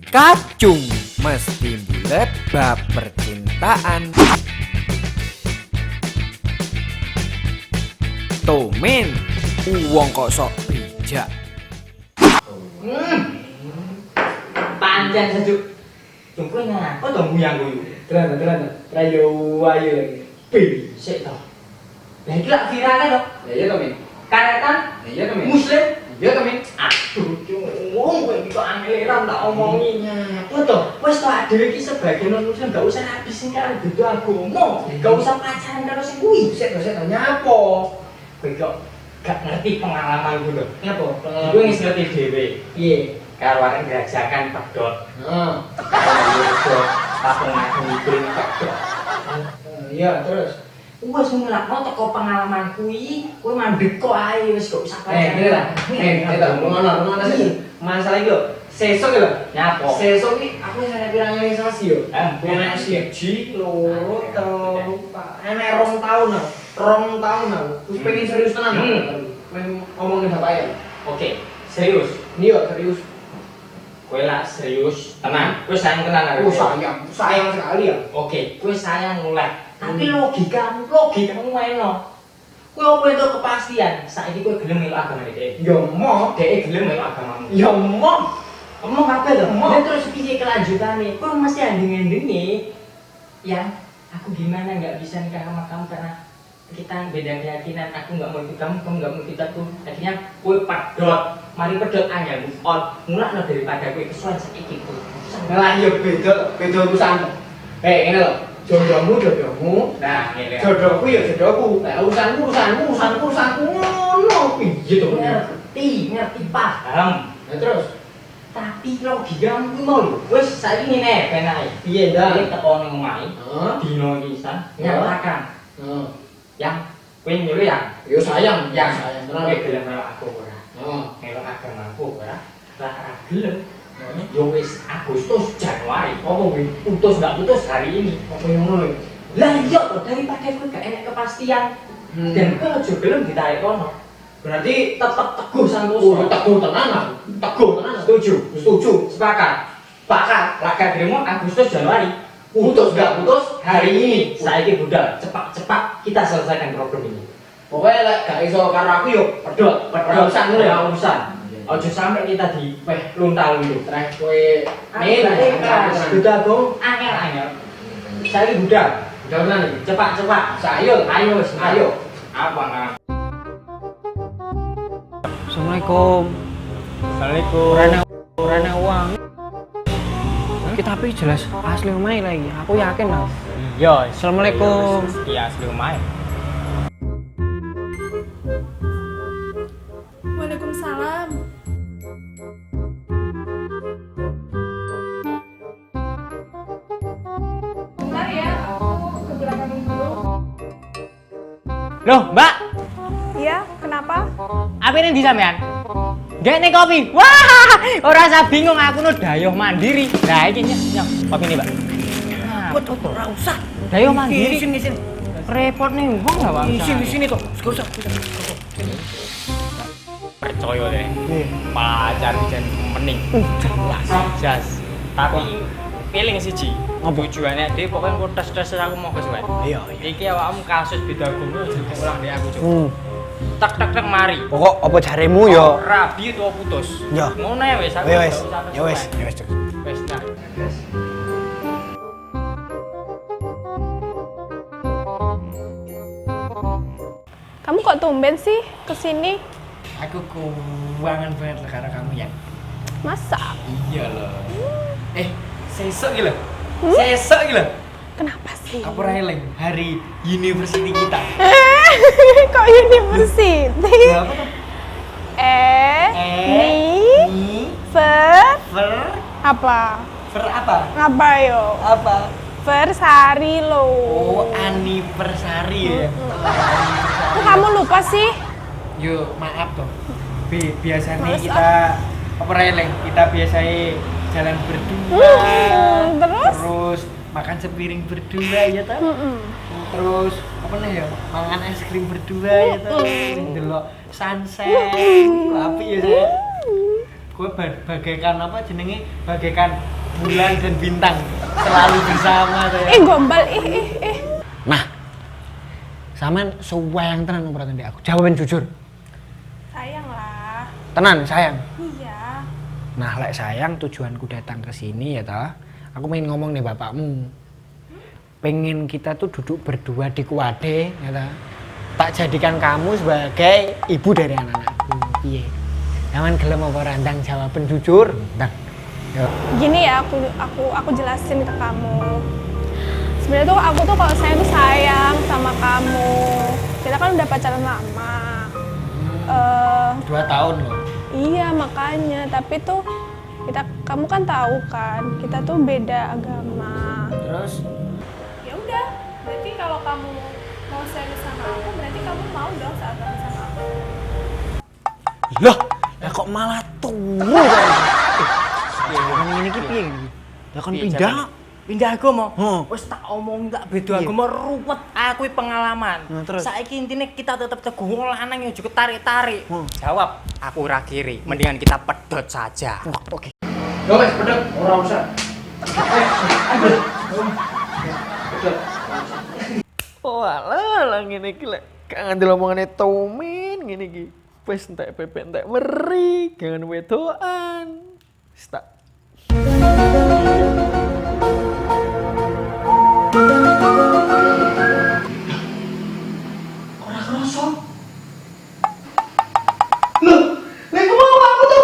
Kacung mesti bulet bab percintaan. Tomen uwong kok sok bijak. Pancen sejuk. Jumpo ngapa to nguyang kuwi? Tenan. Rayo ayo lagi. Pi. Sik to. Lah iki lak virale to. Ya iya to, Min. Karetan Ya iya to, Min. muslim. Iya to, Min. Aduh, wong kowe iki kok angeleran tak omongi. Apa to? Wis to dhewe iki sebagai non muslim gak usah habisin karo beda agama. Gak usah pacaran karo sing kuwi. Sik to nyapo? Kowe kok gak ngerti pengalaman ku lho. Nyapo? Gue ngis ngerti dhewe. Piye? Karo arek gerajakan pedot. Heeh. Pedot. Patung aku ngibul pedot. Iya, terus. Wes ngelakno teko pengalaman kuwi, kowe mandek kok ae wis gak usah pacaran. Ngene ta. Ngene ta, ngono sih. Masalah iki lho, sesuk iki lho. Nyapo? Sesuk iki aku wis ana pirang-pirang yo. Enak siji, loro, telu, enak 2 tahun aku. 2 tahun aku. Wis pengen serius tenan aku. Pengen ngomongin bapak ya. Oke, serius. Iya, serius. Kowe lah serius, tenang. Kowe sayang tenan karo. Sayang sekali ya. Oke, kowe sayang mulai. Tapi logikamu eno. Kowe opo entuk kepastian? Saiki kowe gelem melok agama dhek. Yo mo, Dhek gelem melok agamamu. yo mo. Kamu apa lho? Mo. Dan terus piye kelanjutannya? Kowe mesti andeng-andenge. Ya, aku gimana nggak bisa nikah sama kamu karena kita beda keyakinan. Aku nggak mau ikut kamu, kamu nggak mau ikut aku. Akhirnya kowe pedot. Mari pedot angel move on. Mulakno daripada kowe kesuwen saiki kowe. Lah yo beda urusan. Ngene lho. Jodohmu. Nah, ngene. Jodohku ya jodohku. Lah urusanku ngono piye to? Ngerti paham. Nah terus Tapi logikamu kuwi mau lho. Wis saiki ngene ben ae. piye dah? Kowe teko ning omahe. Heeh. Dino iki san nyatakan Heeh. yang kowe nyuruh yang Yo sayang, yang sayang kowe tenan. gelem melok aku ora. Heeh. Melok agamaku ora. Lah ora gelem. Yo wis Agustus Januari. Apa kuwi? Putus nggak putus hari ini. Apa yang ngono lho? Lah iya to daripada kowe gak enak kepastian. Dan kowe aja gelem ditarik kono. Berarti Tetep teguh oh, santoso. teguh tenan aku. Teguh tenan. Setuju. Sepakat. Pakat. Laga demo Agustus Januari. Putus gak putus Hari ini saiki budal cepat kita selesaikan problem ini. Pokoknya lek gak iso karo aku yo pedot. Urusan ngono ya. urusan. Ojo sampai kita di luntal itu. Terus kowe Nih, budal gong angel. Saiki budal. Udah tenan iki. Cepat. Sayul. Ayo. Apa nggak? Assalamualaikum. Assalamualaikum. Rene uang. Kita tapi jelas asli omahe lagi. Aku yakin lah. Yo, Assalamualaikum. Iya, asli omahe. Waalaikumsalam. Bentar ya, aku ke belakang dulu. Loh, Mbak, Iya, kenapa? apa ini di sampean? Gak nih kopi. Wah, ora usah bingung aku nu dayoh mandiri. Nah, iki nyok kopi nih, Mbak. Nah, Betul, ora usah. dayoh mandiri. Sini. Repot nih wong enggak bang. Sini tuh. Gak usah. Percaya deh. Pacar jan mending. Jas. Tapi feeling siji. Tujuannya dia pokoknya aku tes aku mau kesuwen. Iya. Iki awakmu kasus beda agama aja ulang deh aku coba. Tak mari. Pokok apa jaremu yo? Rabi utawa putus. Ya. Ngono ya wis aku. Ya nggak wis. usah Ya wis. kesuwen. Ya wis. Wis nah. Kamu kok tumben sih kesini? Aku keuangan banget lah karena kamu ya. Masa? Iya loh. Sesuk iki lho. Sesuk iki lho. Kenapa sih? Apa eling hari university kita. Kok university? Berapa tuh? Ni, ver, Ver apa? apa? Apa yo? Apa? Versari lo. Oh, anniversary ya. Kok kamu lupa sih? Yo, maaf toh. Biasanya Males, kita apa eling? Kita biasanya jalan berdua. Terus? Terus makan sepiring berdua ya toh. Mm-mm. Terus apa nih ya? Mangan es krim berdua gitu. Delok sunset. Api ya saya. Gue bagaikan apa jenenge? Bagaikan bulan dan bintang selalu bersama saya. Gombal, Nah, sampean suwayang tenan ngobrol ndek aku. Jawabin jujur. Sayang lah. Tenan, sayang. Iya. Nah, lek sayang tujuanku datang ke sini ya toh. Aku pengen ngomong nih bapakmu. Pengen kita tuh duduk berdua di kuade ya toh. Tak jadikan kamu sebagai ibu dari anak-anakku. Piye? Jangan gelem apa randang jawaban jujur. Ndang. Yo. Gini ya, aku jelasin ke kamu. Sebenarnya tuh aku tuh kalau saya tuh sayang sama kamu. Kita kan udah pacaran lama. 2 tahun loh. Iya makanya, tapi tuh kamu kan tahu kan, kita tuh beda agama. Terus Ya udah, berarti kalau kamu mau serius sama aku, berarti kamu mau dong saat kamu sama aku. loh, lah kok malah turu kan? Ya kan ngene iki piye iki? Ya kan pindah. Pindah agama. Heeh. Wis tak omong tak beda agama ruwet. Aku pengalaman. Nah, terus? Saiki intine kita tetep teguh wong lanang ya juga tarik-tarik. Jawab, aku ora kiri. Mendingan kita pedot saja. Oke. Yo wes pedot ora usah. Oh alah ngene iki lek gak ngandel omongane Tomin ngene iki. Wis entek pepek entek meri, jangan wedoan. Stop. Ora kroso. Loh, lek mau aku tuh